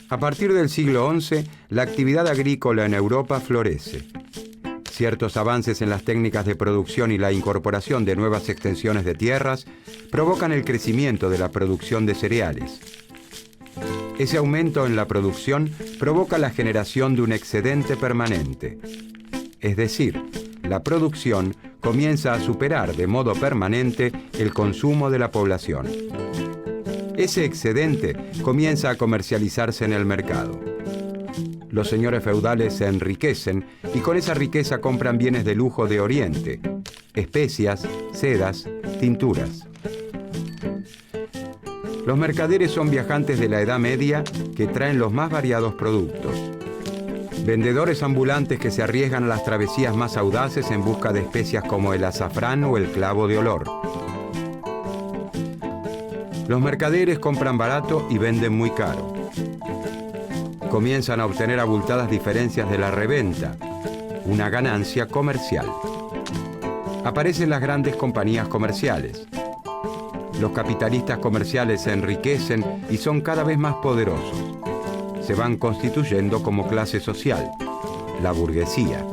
A partir del siglo XI, la actividad agrícola en Europa florece. Ciertos avances en las técnicas de producción y la incorporación de nuevas extensiones de tierras provocan el crecimiento de la producción de cereales. Ese aumento en la producción provoca la generación de un excedente permanente. Es decir, la producción comienza a superar de modo permanente el consumo de la población. Ese excedente comienza a comercializarse en el mercado. Los señores feudales se enriquecen y con esa riqueza compran bienes de lujo de Oriente, especias, sedas, tinturas. Los mercaderes son viajantes de la Edad Media que traen los más variados productos. Vendedores ambulantes que se arriesgan a las travesías más audaces en busca de especias como el azafrán o el clavo de olor. Los mercaderes compran barato y venden muy caro. Comienzan a obtener abultadas diferencias de la reventa, una ganancia comercial. Aparecen las grandes compañías comerciales. Los capitalistas comerciales se enriquecen y son cada vez más poderosos. Se van constituyendo como clase social, la burguesía.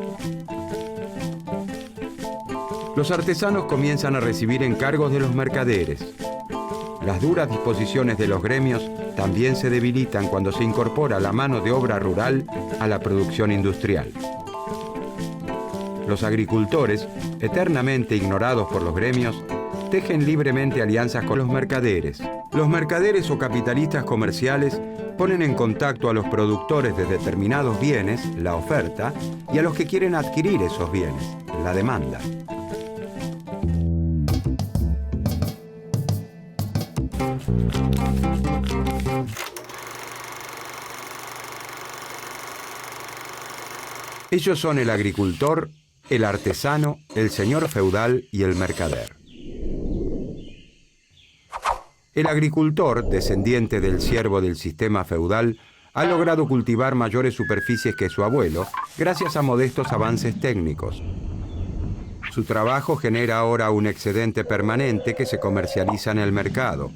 Los artesanos comienzan a recibir encargos de los mercaderes. Las duras disposiciones de los gremios también se debilitan cuando se incorpora la mano de obra rural a la producción industrial. Los agricultores, eternamente ignorados por los gremios, tejen libremente alianzas con los mercaderes. Los mercaderes o capitalistas comerciales ponen en contacto a los productores de determinados bienes, la oferta, y a los que quieren adquirir esos bienes, la demanda. Ellos son el agricultor, el artesano, el señor feudal y el mercader. El agricultor, descendiente del siervo del sistema feudal, ha logrado cultivar mayores superficies que su abuelo gracias a modestos avances técnicos. Su trabajo genera ahora un excedente permanente que se comercializa en el mercado.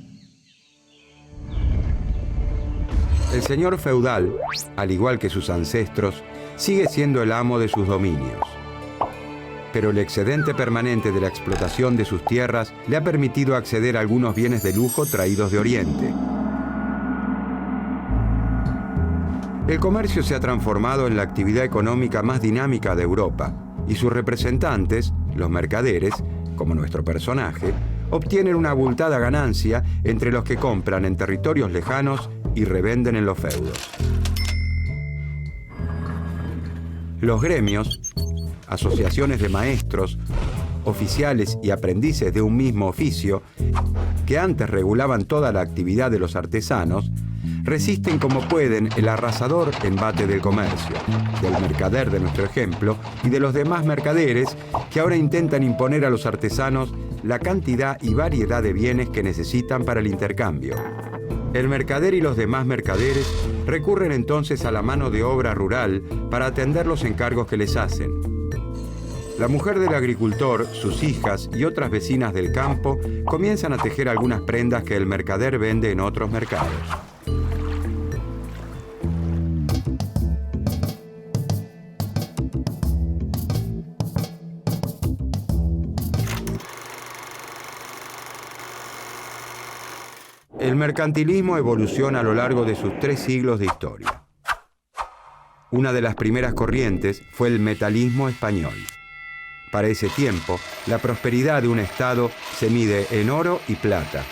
El señor feudal, al igual que sus ancestros, sigue siendo el amo de sus dominios. Pero el excedente permanente de la explotación de sus tierras le ha permitido acceder a algunos bienes de lujo traídos de Oriente. El comercio se ha transformado en la actividad económica más dinámica de Europa, y sus representantes, los mercaderes, como nuestro personaje, obtienen una abultada ganancia entre los que compran en territorios lejanos y revenden en los feudos. Los gremios, asociaciones de maestros, oficiales y aprendices de un mismo oficio, que antes regulaban toda la actividad de los artesanos, resisten como pueden el arrasador embate del comercio, del mercader de nuestro ejemplo y de los demás mercaderes que ahora intentan imponer a los artesanos la cantidad y variedad de bienes que necesitan para el intercambio. El mercader y los demás mercaderes recurren entonces a la mano de obra rural para atender los encargos que les hacen. La mujer del agricultor, sus hijas y otras vecinas del campo comienzan a tejer algunas prendas que el mercader vende en otros mercados. El mercantilismo evoluciona a lo largo de sus 3 siglos de historia. Una de las primeras corrientes fue el metalismo español. Para ese tiempo, la prosperidad de un estado se mide en oro y plata.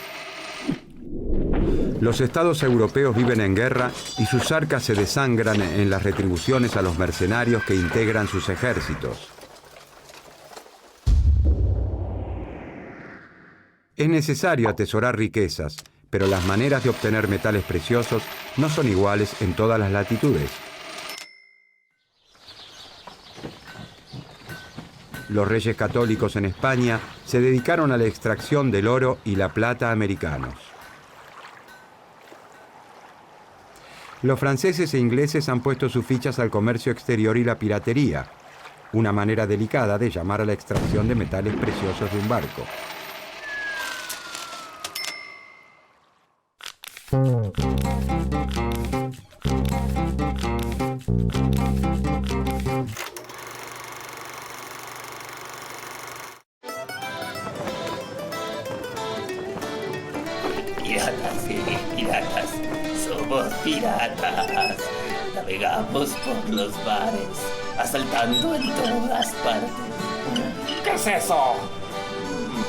Los estados europeos viven en guerra y sus arcas se desangran en las retribuciones a los mercenarios que integran sus ejércitos. Es necesario atesorar riquezas, pero las maneras de obtener metales preciosos no son iguales en todas las latitudes. Los reyes católicos en España se dedicaron a la extracción del oro y la plata americanos. Los franceses e ingleses han puesto sus fichas al comercio exterior y la piratería, una manera delicada de llamar a la extracción de metales preciosos de un barco. Sí, piratas. Somos piratas. Navegamos por los mares, asaltando en todas partes. ¿Qué es eso?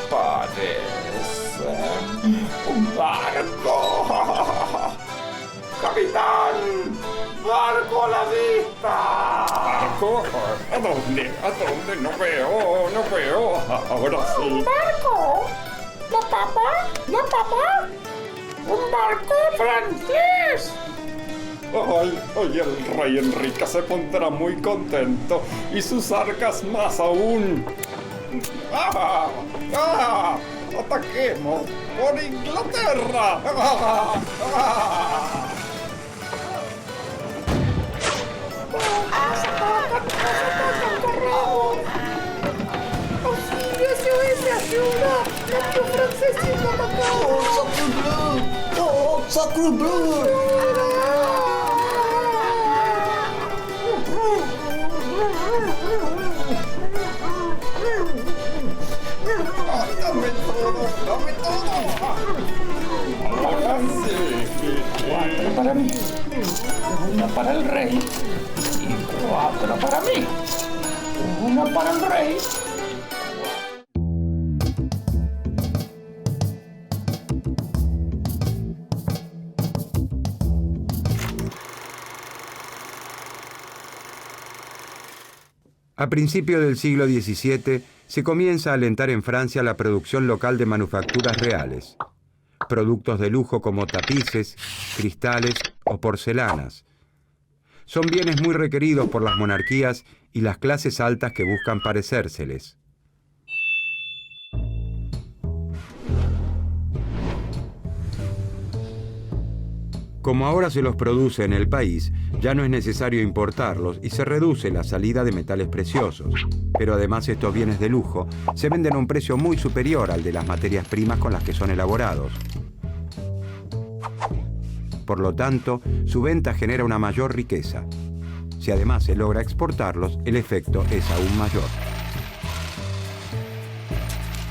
Parece un barco. ¡Capitán! ¡Barco a la vista! ¿Barco? ¿A dónde? ¿A dónde? No veo. Ahora sí. ¿Un barco? ¿La papa? ¡Un barco francés! Ay, el rey Enrique se pondrá muy contento y sus arcas más aún. ¡Ataquemos por Inglaterra! ¡Auxilio, SOS, ayuda! ¡Nuestro francés siendo atacado! ¡Sacre bleu! ¡Dame todo! Ahora sí. 4 para mí, 1 para el rey y 4 para mí. 1 para el rey. A principios del siglo XVII se comienza a alentar en Francia la producción local de manufacturas reales, productos de lujo como tapices, cristales o porcelanas. Son bienes muy requeridos por las monarquías y las clases altas que buscan parecérseles. Como ahora se los produce en el país, ya no es necesario importarlos y se reduce la salida de metales preciosos. Pero además estos bienes de lujo se venden a un precio muy superior al de las materias primas con las que son elaborados. Por lo tanto, su venta genera una mayor riqueza. Si además se logra exportarlos, el efecto es aún mayor.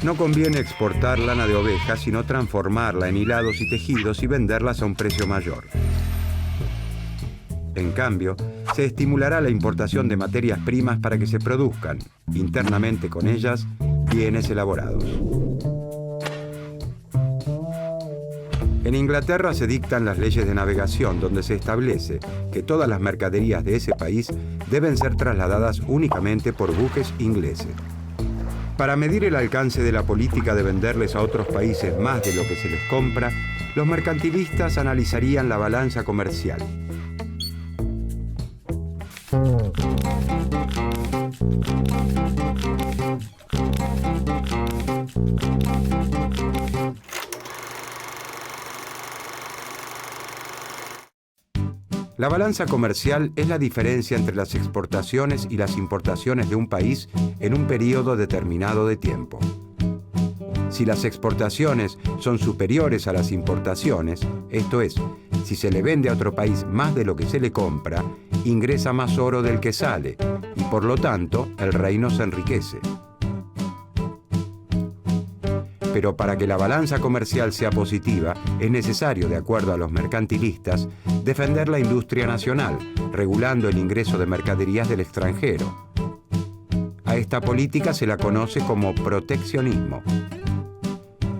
No conviene exportar lana de oveja, sino transformarla en hilados y tejidos y venderlas a un precio mayor. En cambio, se estimulará la importación de materias primas para que se produzcan, internamente con ellas, bienes elaborados. En Inglaterra se dictan las leyes de navegación, donde se establece que todas las mercaderías de ese país deben ser trasladadas únicamente por buques ingleses. Para medir el alcance de la política de venderles a otros países más de lo que se les compra, los mercantilistas analizarían la balanza comercial. La balanza comercial es la diferencia entre las exportaciones y las importaciones de un país en un periodo determinado de tiempo. Si las exportaciones son superiores a las importaciones, esto es, si se le vende a otro país más de lo que se le compra, ingresa más oro del que sale y por lo tanto el reino se enriquece. Pero para que la balanza comercial sea positiva, es necesario, de acuerdo a los mercantilistas, defender la industria nacional, regulando el ingreso de mercaderías del extranjero. A esta política se la conoce como proteccionismo.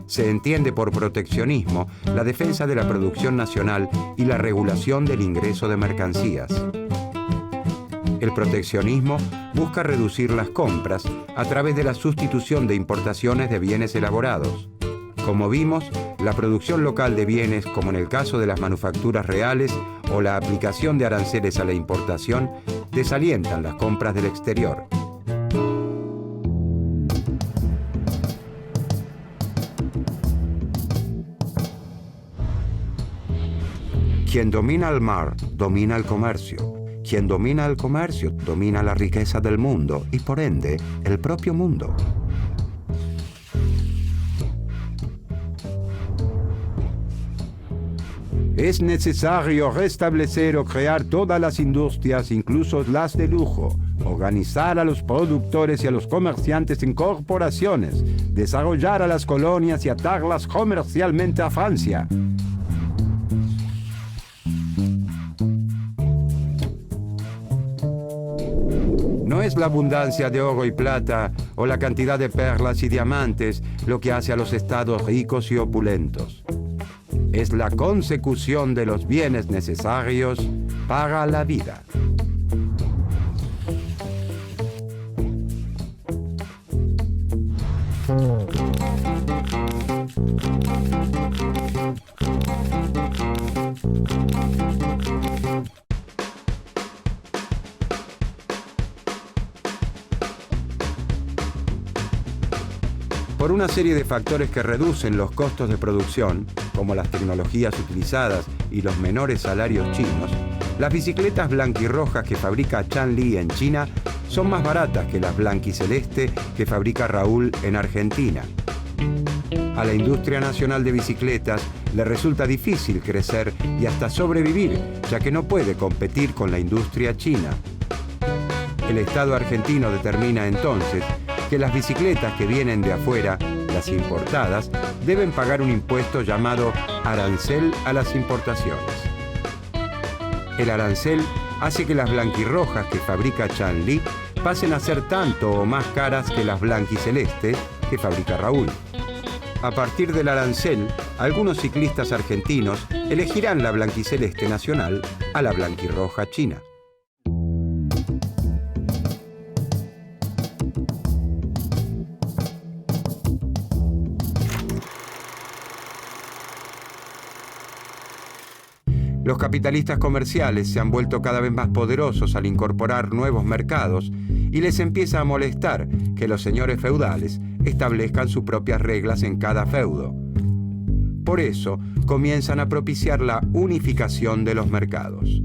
Se entiende por proteccionismo la defensa de la producción nacional y la regulación del ingreso de mercancías. El proteccionismo busca reducir las compras a través de la sustitución de importaciones de bienes elaborados. Como vimos, la producción local de bienes, como en el caso de las manufacturas reales o la aplicación de aranceles a la importación, desalientan las compras del exterior. Quien domina el mar, domina el comercio. Quien domina el comercio, domina la riqueza del mundo y, por ende, el propio mundo. Es necesario restablecer o crear todas las industrias, incluso las de lujo, organizar a los productores y a los comerciantes en corporaciones, desarrollar a las colonias y atarlas comercialmente a Francia. es la abundancia de oro y plata o la cantidad de perlas y diamantes lo que hace a los estados ricos y opulentos. Es la consecución de los bienes necesarios para la vida. Por una serie de factores que reducen los costos de producción, como las tecnologías utilizadas y los menores salarios chinos, las bicicletas blanquirrojas que fabrica Chanli en China son más baratas que las blanquiceleste que fabrica Raúl en Argentina. A la industria nacional de bicicletas le resulta difícil crecer y hasta sobrevivir, ya que no puede competir con la industria china. El Estado argentino determina entonces que las bicicletas que vienen de afuera, las importadas, deben pagar un impuesto llamado arancel a las importaciones. El arancel hace que las blanquirrojas que fabrica Chanli pasen a ser tanto o más caras que las blanquicelestes que fabrica Raúl. A partir del arancel, algunos ciclistas argentinos elegirán la blanquiceleste nacional a la blanquirroja china. Los capitalistas comerciales se han vuelto cada vez más poderosos al incorporar nuevos mercados y les empieza a molestar que los señores feudales establezcan sus propias reglas en cada feudo. Por eso, comienzan a propiciar la unificación de los mercados.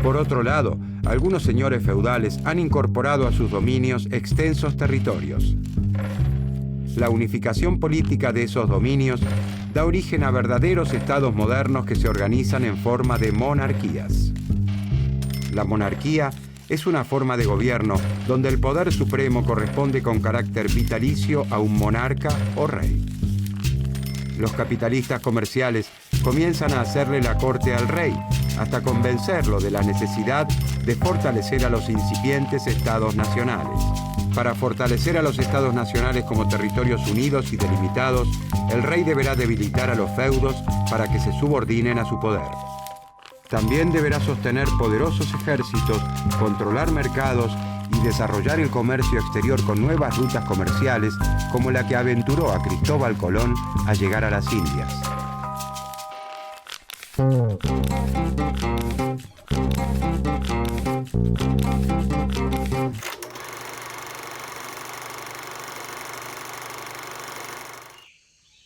Por otro lado, algunos señores feudales han incorporado a sus dominios extensos territorios. La unificación política de esos dominios da origen a verdaderos estados modernos que se organizan en forma de monarquías. La monarquía es una forma de gobierno donde el poder supremo corresponde con carácter vitalicio a un monarca o rey. Los capitalistas comerciales comienzan a hacerle la corte al rey, hasta convencerlo de la necesidad de fortalecer a los incipientes estados nacionales. Para fortalecer a los estados nacionales como territorios unidos y delimitados, el rey deberá debilitar a los feudos para que se subordinen a su poder. También deberá sostener poderosos ejércitos, controlar mercados y desarrollar el comercio exterior con nuevas rutas comerciales como la que aventuró a Cristóbal Colón a llegar a las Indias.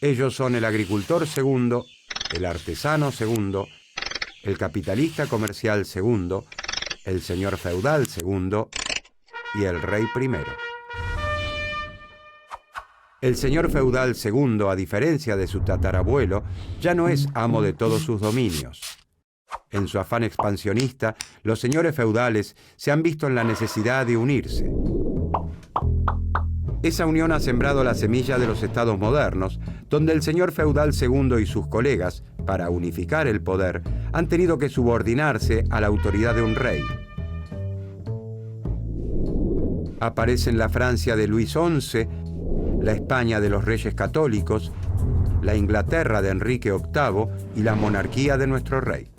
Ellos son el agricultor segundo, el artesano segundo, el capitalista comercial segundo, el señor feudal segundo y el rey primero. El señor feudal segundo, a diferencia de su tatarabuelo, ya no es amo de todos sus dominios. En su afán expansionista, los señores feudales se han visto en la necesidad de unirse. Esa unión ha sembrado la semilla de los estados modernos, donde el señor feudal segundo y sus colegas, para unificar el poder, han tenido que subordinarse a la autoridad de un rey. Aparecen la Francia de Luis XI, la España de los Reyes Católicos, la Inglaterra de Enrique VIII y la monarquía de nuestro rey.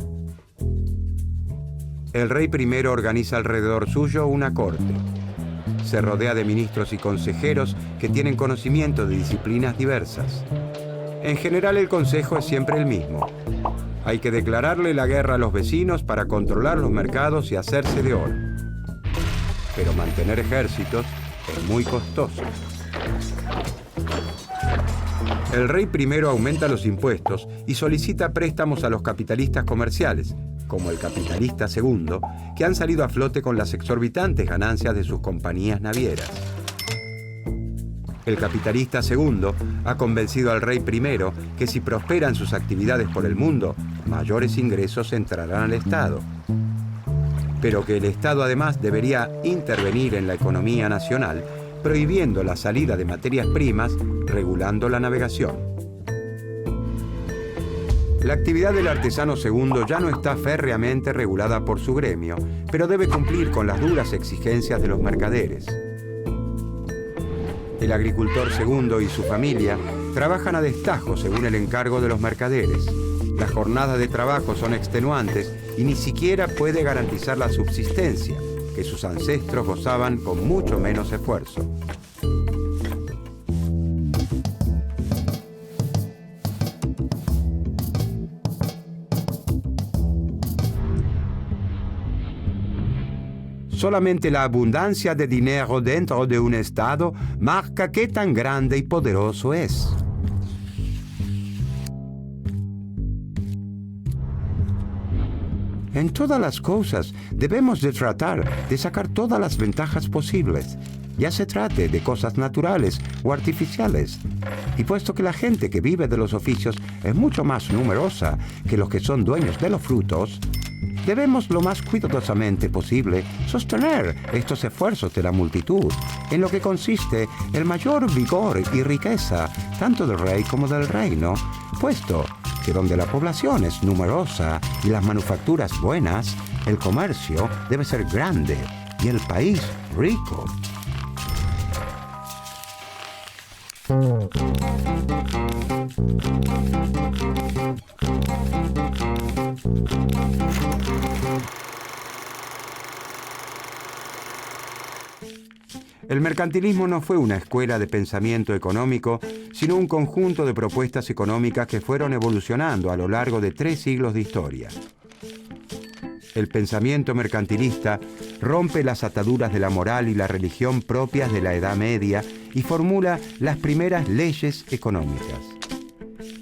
El rey primero organiza alrededor suyo una corte. Se rodea de ministros y consejeros que tienen conocimiento de disciplinas diversas. En general, el consejo es siempre el mismo. Hay que declararle la guerra a los vecinos para controlar los mercados y hacerse de oro. Pero mantener ejércitos es muy costoso. El rey primero aumenta los impuestos y solicita préstamos a los capitalistas comerciales, como el capitalista segundo, que han salido a flote con las exorbitantes ganancias de sus compañías navieras. El capitalista segundo ha convencido al rey primero que si prosperan sus actividades por el mundo, mayores ingresos entrarán al Estado. Pero que el Estado además debería intervenir en la economía nacional, prohibiendo la salida de materias primas, regulando la navegación. La actividad del artesano segundo ya no está férreamente regulada por su gremio, pero debe cumplir con las duras exigencias de los mercaderes. El agricultor segundo y su familia trabajan a destajo según el encargo de los mercaderes. Las jornadas de trabajo son extenuantes y ni siquiera puede garantizar la subsistencia, que sus ancestros gozaban con mucho menos esfuerzo. Solamente la abundancia de dinero dentro de un estado marca qué tan grande y poderoso es. En todas las cosas debemos de tratar de sacar todas las ventajas posibles, ya se trate de cosas naturales o artificiales. Y puesto que la gente que vive de los oficios es mucho más numerosa que los que son dueños de los frutos, debemos lo más cuidadosamente posible sostener estos esfuerzos de la multitud, en lo que consiste el mayor vigor y riqueza tanto del rey como del reino, puesto que donde la población es numerosa y las manufacturas buenas, el comercio debe ser grande y el país rico. El mercantilismo no fue una escuela de pensamiento económico, sino un conjunto de propuestas económicas que fueron evolucionando a lo largo de 3 siglos de historia. El pensamiento mercantilista rompe las ataduras de la moral y la religión propias de la Edad Media y formula las primeras leyes económicas.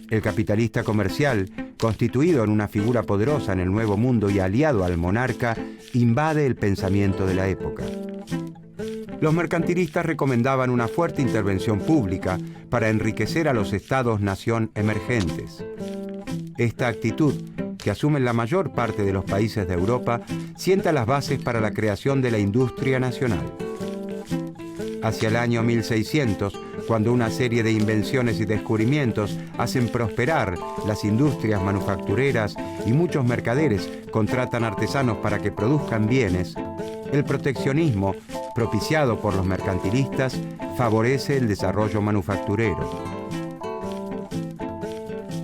El capitalista comercial, constituido en una figura poderosa en el Nuevo Mundo y aliado al monarca, invade el pensamiento de la época. Los mercantilistas recomendaban una fuerte intervención pública para enriquecer a los estados-nación emergentes. Esta actitud, que asumen la mayor parte de los países de Europa, sienta las bases para la creación de la industria nacional. Hacia el año 1600, cuando una serie de invenciones y descubrimientos hacen prosperar las industrias manufactureras y muchos mercaderes contratan artesanos para que produzcan bienes, el proteccionismo, propiciado por los mercantilistas, favorece el desarrollo manufacturero.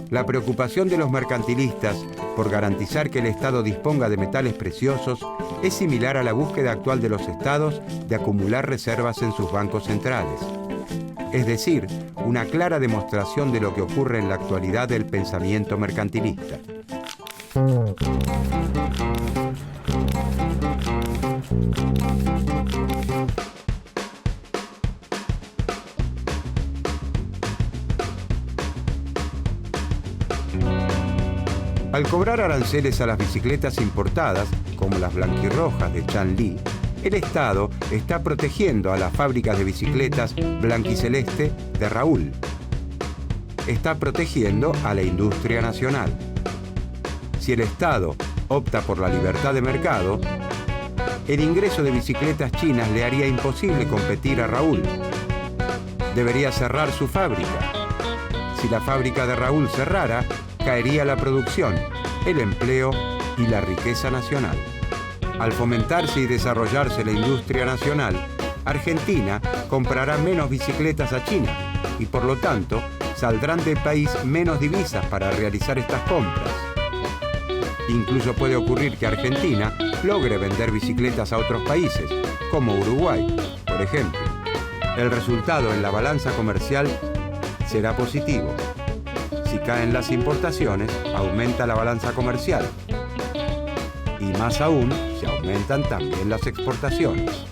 La preocupación de los mercantilistas por garantizar que el Estado disponga de metales preciosos es similar a la búsqueda actual de los Estados de acumular reservas en sus bancos centrales. Es decir, una clara demostración de lo que ocurre en la actualidad del pensamiento mercantilista. Al cobrar aranceles a las bicicletas importadas, como las blanquirrojas de Chanly, el Estado está protegiendo a las fábricas de bicicletas blanquiceleste de Raúl. Está protegiendo a la industria nacional. Si el Estado opta por la libertad de mercado, el ingreso de bicicletas chinas le haría imposible competir a Raúl. Debería cerrar su fábrica. Si la fábrica de Raúl cerrara, caería la producción, el empleo y la riqueza nacional. Al fomentarse y desarrollarse la industria nacional, Argentina comprará menos bicicletas a China y por lo tanto saldrán del país menos divisas para realizar estas compras. Incluso puede ocurrir que Argentina logre vender bicicletas a otros países, como Uruguay, por ejemplo. El resultado en la balanza comercial será positivo. Si caen las importaciones, aumenta la balanza comercial. Y más aún, si aumentan también las exportaciones.